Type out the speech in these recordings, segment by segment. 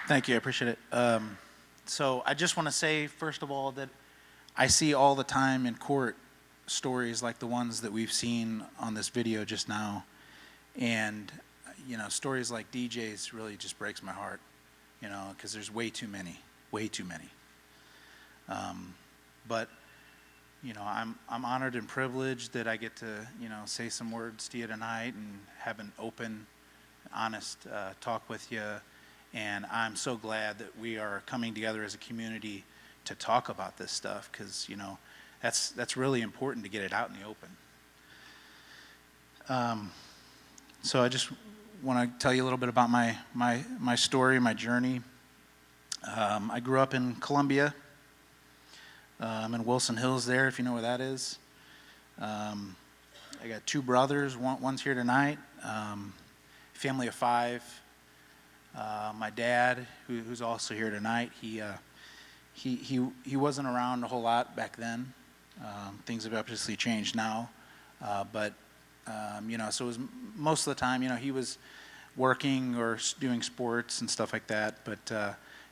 Thank you. I appreciate it. So I just want to say, first of all, that I see all the time in court stories like the ones that we've seen on this video just now. And, stories like DJ's really just breaks my heart, because there's way too many. But, I'm honored and privileged that I get to, say some words to you tonight and have an open, honest talk with you. And I'm so glad that we are coming together as a community to talk about this stuff, because that's really important to get it out in the open. So I just want to tell you a little bit about my story, my journey. I grew up in Columbia. I'm in Wilson Hills there, if you know where that is. I got two brothers. One's here tonight. Family of 5. My dad, who's also here tonight, he wasn't around a whole lot back then. Things have obviously changed now, but so it was most of the time, he was working or doing sports and stuff like that. But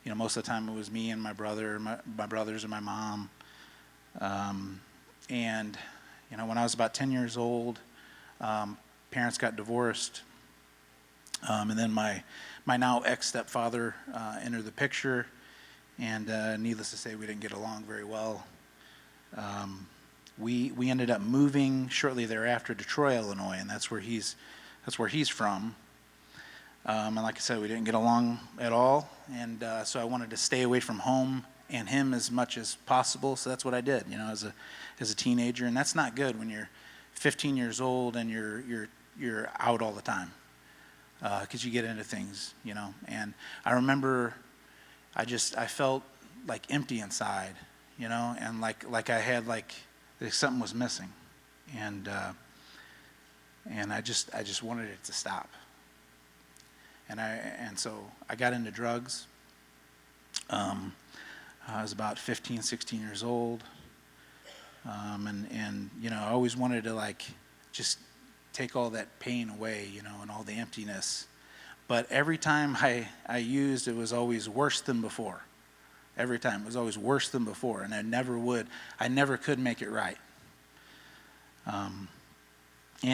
most of the time it was me and my brother, my brothers and my mom. And when I was about 10 years old, parents got divorced. And then my now ex-stepfather entered the picture, and needless to say, we didn't get along very well. We ended up moving shortly thereafter to Troy, Illinois, and that's where he's from. And like I said, we didn't get along at all, and so I wanted to stay away from home and him as much as possible. So that's what I did, as a teenager, and that's not good when you're 15 years old and you're out all the time. Because you get into things, and I remember I felt like empty inside, and like I had like something was missing, and I just wanted it to stop, and so I got into drugs. I was about 15, 16 years old, and I always wanted to just take all that pain away, and all the emptiness. But every time I used, it was always worse than before. Every time it was always worse than before, and I never could make it right. And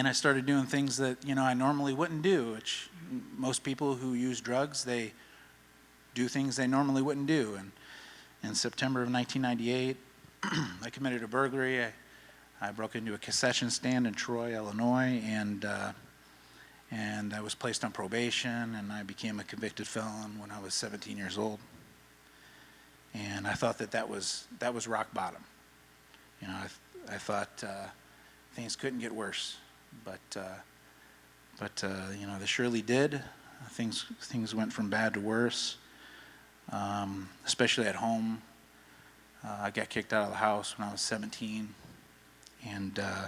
I started doing things that I normally wouldn't do, which most people who use drugs, they do things they normally wouldn't do. And in September of 1998, I committed a burglary. I broke into a concession stand in Troy, Illinois, and I was placed on probation, and I became a convicted felon when I was 17 years old. And I thought that was rock bottom. I thought things couldn't get worse, but they surely did. Things went from bad to worse, especially at home. I got kicked out of the house when I was 17. And I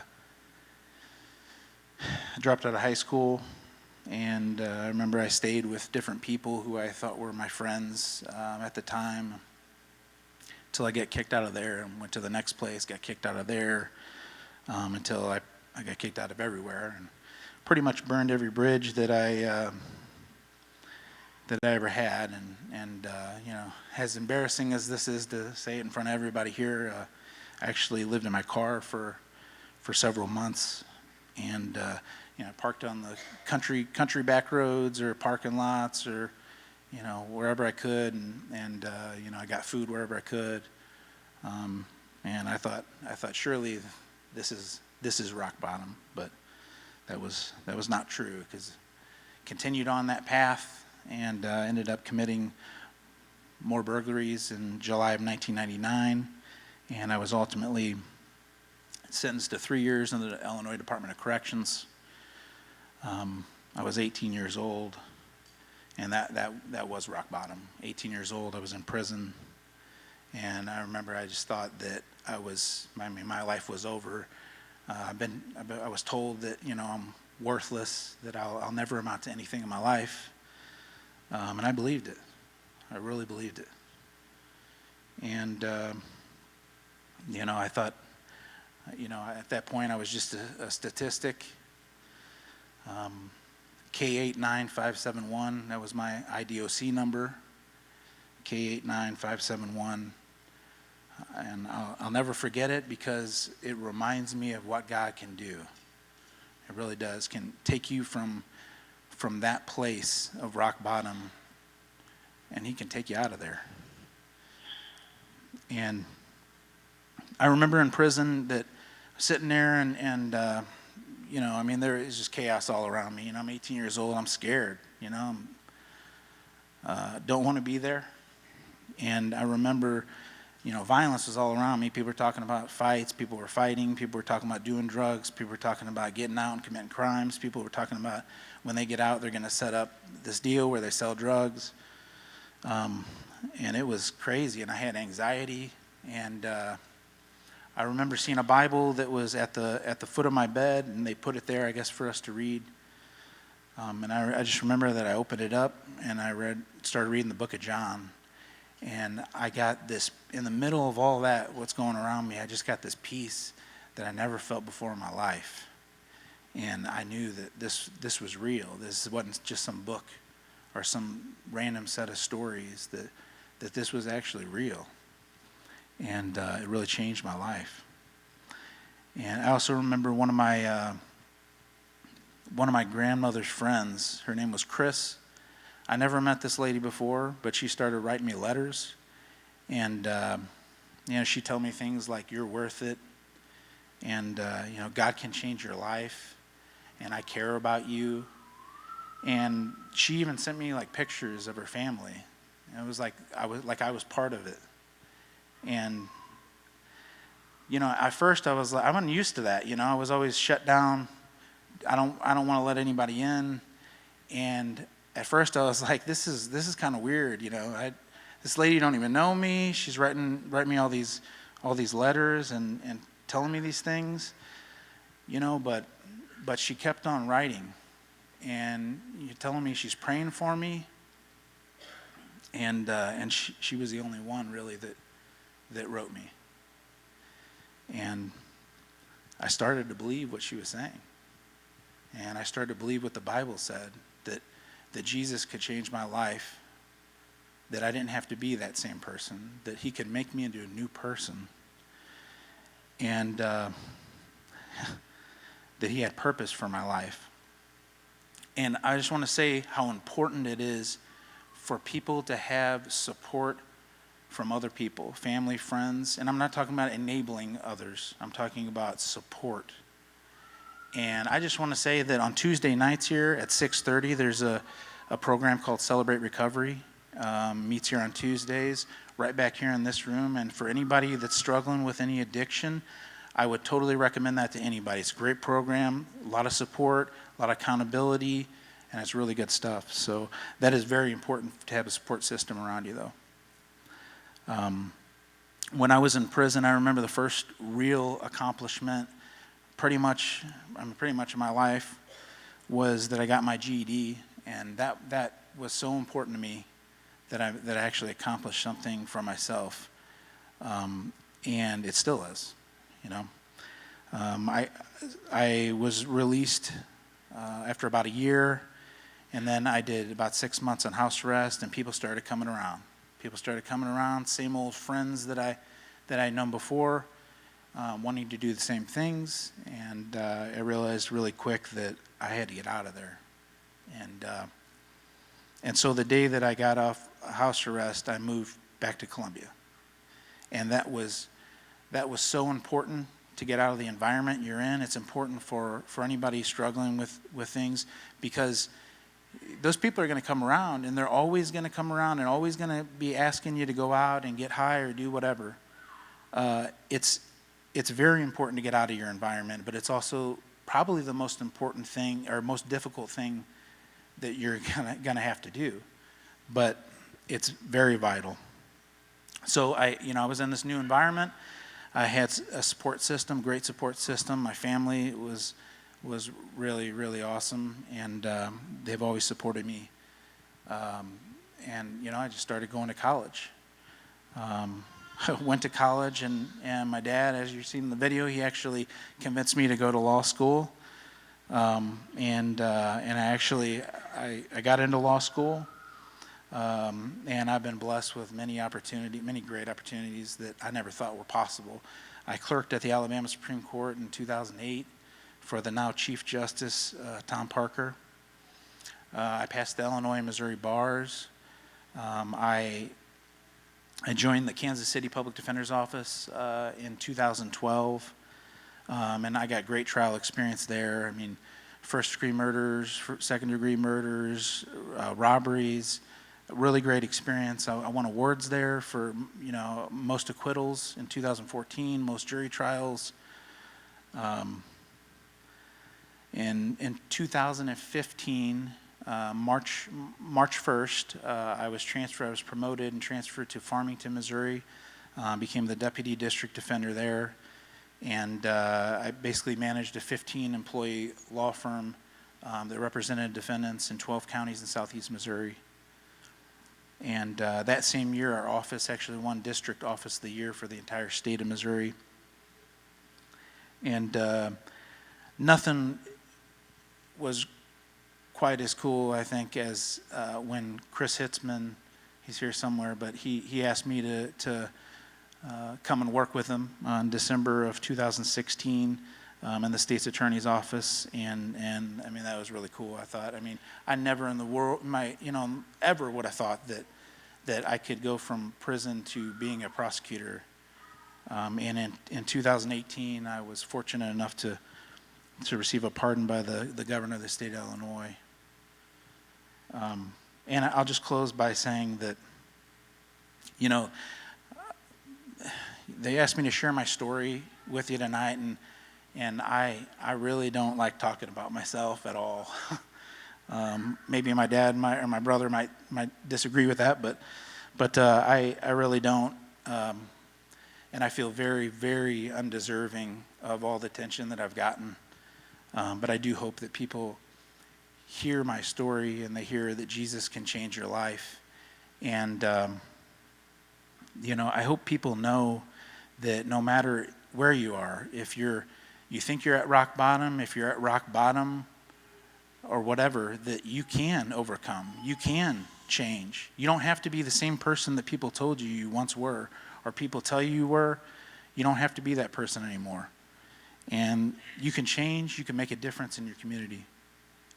dropped out of high school, and I remember I stayed with different people who I thought were my friends at the time, until I got kicked out of there and went to the next place, got kicked out of there, until I got kicked out of everywhere, and pretty much burned every bridge that I ever had. And as embarrassing as this is to say it in front of everybody here, I actually lived in my car for several months, and parked on the country back roads or parking lots, or wherever I could, and I got food wherever I could, and I thought surely this is rock bottom, but that was not true, because continued on that path, and ended up committing more burglaries in July of 1999, and I was ultimately sentenced to 3 years in the Illinois Department of Corrections. I was 18 years old, and that was rock bottom. 18 years old, I was in prison, and I remember I just thought that my life was over. I was told that I'm worthless, that I'll never amount to anything in my life, and I believed it. I really believed it, and I thought. At that point, I was just a statistic. K89571, that was my IDOC number. K89571. And I'll never forget it because it reminds me of what God can do. It really does. Can take you from that place of rock bottom, and he can take you out of there. And I remember in prison that sitting there and there is just chaos all around me. I'm 18 years old. I'm scared. Don't want to be there. And I remember, violence was all around me. People were talking about fights. People were fighting. People were talking about doing drugs. People were talking about getting out and committing crimes. People were talking about when they get out, they're going to set up this deal where they sell drugs. And it was crazy. And I had anxiety. And I remember seeing a Bible that was at the foot of my bed, and they put it there, I guess, for us to read. And I just remember that I opened it up, and I started reading the book of John. And I got this, in the middle of all that, what's going around me, I just got this peace that I never felt before in my life. And I knew that this was real. This wasn't just some book or some random set of stories, that this was actually real. And it really changed my life. And I also remember one of my grandmother's friends, her name was Chris. I never met this lady before, but she started writing me letters. And, she'd tell me things like, "You're worth it." And, "God can change your life. And I care about you." And she even sent me like pictures of her family. And it was like I was part of it. And, at first I wasn't used to that. I was always shut down. I don't want to let anybody in. And at first I was like, this is kind of weird. This lady don't even know me. She's writing me all these letters and telling me these things, but she kept on writing, and telling me she's praying for me. And she was the only one really that wrote me. And I started to believe what she was saying. And I started to believe what the Bible said, that Jesus could change my life, that I didn't have to be that same person, that he could make me into a new person, and that he had purpose for my life. And I just want to say how important it is for people to have support from other people, family, friends. And I'm not talking about enabling others. I'm talking about support. And I just want to say that on Tuesday nights here at 6:30, there's a program called Celebrate Recovery. Meets here on Tuesdays, right back here in this room. And for anybody that's struggling with any addiction, I would totally recommend that to anybody. It's a great program, a lot of support, a lot of accountability, and it's really good stuff. So that is very important to have a support system around you, though. When I was in prison, I remember the first real accomplishment pretty much in my life was that I got my GED, and that was so important to me that I actually accomplished something for myself, and it still is. I was released after about a year, and then I did about 6 months on house arrest, and people started coming around. Same old friends that I known before, wanting to do the same things, and I realized really quick that I had to get out of there. And so the day that I got off house arrest, I moved back to Columbia. And that was so important to get out of the environment you're in. It's important for anybody struggling with things, because those people are going to come around, and they're always going to come around and always going to be asking you to go out and get high or do whatever. It's very important to get out of your environment, but it's also probably the most important thing or most difficult thing that you're gonna have to do. But it's very vital. So I was in this new environment. I had a support system, great support system. My family was really, really awesome, and they've always supported me. And I just started going to college. I went to college, and my dad, as you've seen in the video, he actually convinced me to go to law school. And I got into law school. And I've been blessed with many great opportunities that I never thought were possible. I clerked at the Alabama Supreme Court in 2008 for the now Chief Justice, Tom Parker. I passed the Illinois and Missouri bars. I joined the Kansas City Public Defender's Office in 2012, and I got great trial experience there. I mean, first-degree murders, second-degree murders, robberies, really great experience. I won awards there for, most acquittals in 2014, most jury trials. In 2015, March 1st, I was promoted and transferred to Farmington, Missouri, became the deputy district defender there, and I basically managed a 15-employee law firm that represented defendants in 12 counties in southeast Missouri. And that same year, our office actually won District Office of the Year for the entire state of Missouri. And nothing was quite as cool, I think, as when Chris Hitzman, he's here somewhere, but he asked me to come and work with him in December of 2016 in the state's attorney's office, and I mean, that was really cool. I never in the world, ever would have thought that I could go from prison to being a prosecutor. And in 2018, I was fortunate enough to receive a pardon by the governor of the state of Illinois. And I'll just close by saying that, they asked me to share my story with you tonight, and I really don't like talking about myself at all. Maybe my dad or my brother might disagree with that, but I really don't. And I feel very, very undeserving of all the attention that I've gotten. But I do hope that people hear my story and they hear that Jesus can change your life. And, I hope people know that no matter where you are, if you think you're at rock bottom, if you're at rock bottom or whatever, that you can overcome. You can change. You don't have to be the same person that people told you once were, or people tell you were. You don't have to be that person anymore. And you can change, you can make a difference in your community.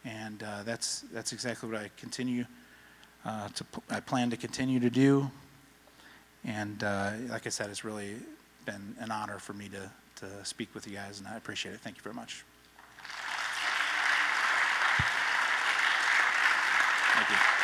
And that's exactly what I plan to continue to do. And like I said, it's really been an honor for me to speak with you guys, and I appreciate it. Thank you very much. Thank you.